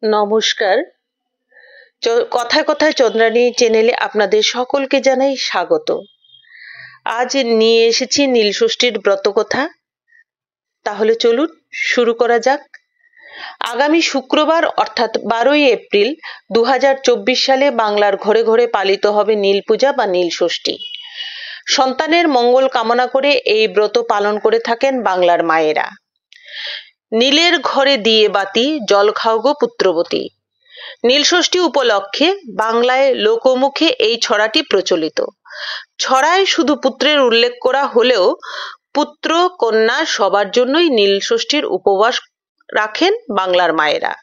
নমস্কার। কথায় কথায় চন্দ্রাণী চ্যানেলে আপনাদের সকলকে জানাই স্বাগত। আজ নিয়ে এসেছি নীলষষ্ঠীর ব্রতকথা। তাহলে চলুন শুরু করা যাক। আগামী শুক্রবার অর্থাৎ 12ই এপ্রিল 2024 সালে বাংলার ঘরে ঘরে পালিত হবে নীল পূজা বা নীলষষ্ঠী। সন্তানের মঙ্গল কামনা করে এই ব্রত পালন করে থাকেন বাংলার মায়েরা। নীলের ঘরে দিয়ে বাতি, জল খাও গো পুত্রবতী। নীলষষ্ঠী উপলক্ষে বাংলায় লোকমুখে এই ছড়াটি প্রচলিত। ছড়ায় শুধু পুত্রের উল্লেখ করা হলেও পুত্র কন্যা সবার জন্যই নীলষষ্ঠীর উপবাস রাখেন বাংলার মায়েরা।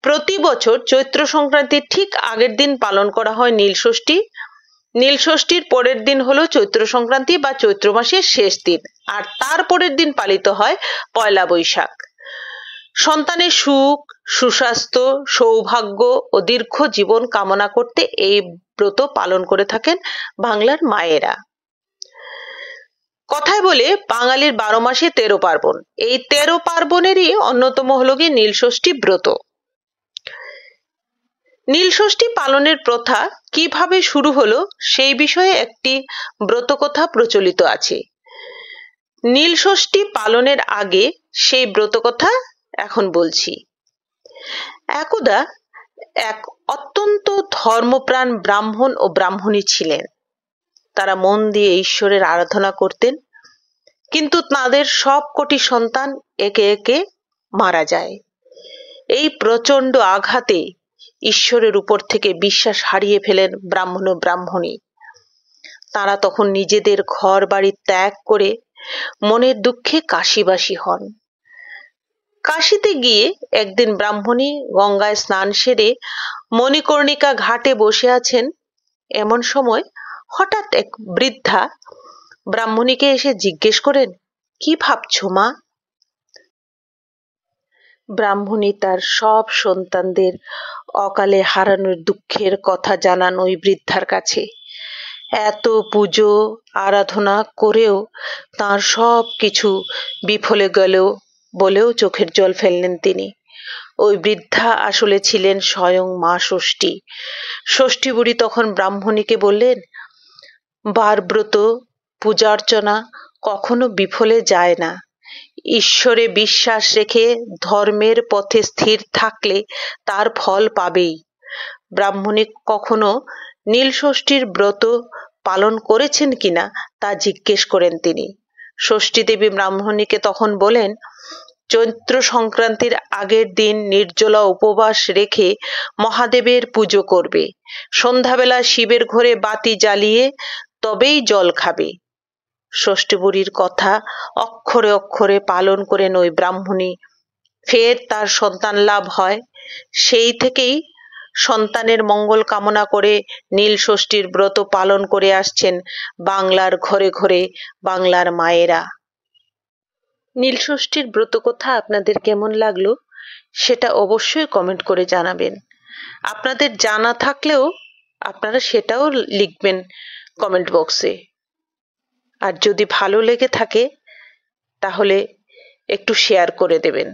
প্রতি বছর চৈত্র সংক্রান্তির ঠিক আগের দিন পালন করা হয় নীলষষ্ঠী। নীলষষ্ঠীর পরের দিন হলো চৈত্র সংক্রান্তি বা চৈত্র মাসের শেষ দিন, আর তার পরের দিন পালিত হয় পয়লা বৈশাখ। সন্তানের সুখ, সুস্বাস্থ্য, সৌভাগ্য ও দীর্ঘ জীবন কামনা করতে এই ব্রত পালন করে থাকেন বাংলার মায়েরা। কথায় বলে বাঙালির 12 মাসে 13 পার্বণ। এই 13 পার্বণেরই অন্যতম হলো গিয়ে নীলষষ্ঠী ব্রত। নীলষষ্ঠী পালনের প্রথা কিভাবে শুরু হলো সেই বিষয়ে একটি ব্রতকথা প্রচলিত আছে। নীলষষ্ঠী পালনের আগে সেই ব্রতকথা এখন বলছি। একদা এক অত্যন্ত ধর্মপ্রাণ ব্রাহ্মণ ও ব্রাহ্মণী ছিলেন। তারা মন দিয়ে ঈশ্বরের আরাধনা করতেন, কিন্তু তাদের সবকটি সন্তান একে একে মারা যায়। এই প্রচণ্ড আঘাতে ঈশ্বরের উপর থেকে বিশ্বাস হারিয়ে ফেলেন ব্রাহ্মণ ও ব্রাহ্মণী। তারা তখন নিজেদের ঘর বাড়ি ত্যাগ করে মনের দুঃখে কাশীবাসী হন। কাশীতে গিয়ে একদিন ব্রাহ্মণী গঙ্গায় স্নান সেরে মণিকর্ণিকা ঘাটে বসে আছেন। এমন সময় হঠাৎ এক বৃদ্ধা ব্রাহ্মণীকে এসে জিজ্ঞেস করেন, কি ভাবছো মা? ব্রাহ্মণী তার সব সন্তানদের অকালে হারানোর দুঃখের কথা জানান ওই বৃদ্ধার কাছে। এত পুজো আরাধনা করেও তার সব কিছু বিফলে গেল বলেও চোখের জল ফেললেন তিনি। ওই বৃদ্ধা আসলে ছিলেন স্বয়ং মা ষষ্ঠী। ষষ্ঠী বুড়ি তখন ব্রাহ্মণীকে বললেন, বারব্রত পূজা অর্চনা কখনো বিফলে যায় না। ঈশ্বরে বিশ্বাস রেখে ধর্মের পথে স্থির থাকলে তার ফল পাবেই। ব্রাহ্মণী কখনো নীলষষ্ঠীর ব্রত পালন করেছেন কিনা তা জিজ্ঞেস করেন তিনি। ষষ্ঠী দেবী ব্রাহ্মণীকে তখন বলেন, চৈত্র সংক্রান্তির আগের দিন নির্জলা উপবাস রেখে মহাদেবের পুজো করবে। সন্ধ্যাবেলা শিবের ঘরে বাতি জ্বালিয়ে তবেই জল খাবে। ষষ্ঠী বুড়ির কথা অক্ষরে অক্ষরে পালন করেন ওই ব্রাহ্মণী। ফের তার সন্তান লাভ হয়। সেই থেকেই সন্তানের মঙ্গল কামনা করে নীলষষ্ঠীর ব্রত পালন করে আসছেন বাংলার ঘরে ঘরে বাংলার মায়েরা। নীলষষ্ঠীর ব্রত কথা আপনাদের কেমন লাগলো সেটা অবশ্যই কমেন্ট করে জানাবেন। আপনাদের জানা থাকলেও আপনারা সেটাও লিখবেন কমেন্ট বক্সে। আর যদি ভালো লেগে থাকে তাহলে একটু শেয়ার করে দেবেন।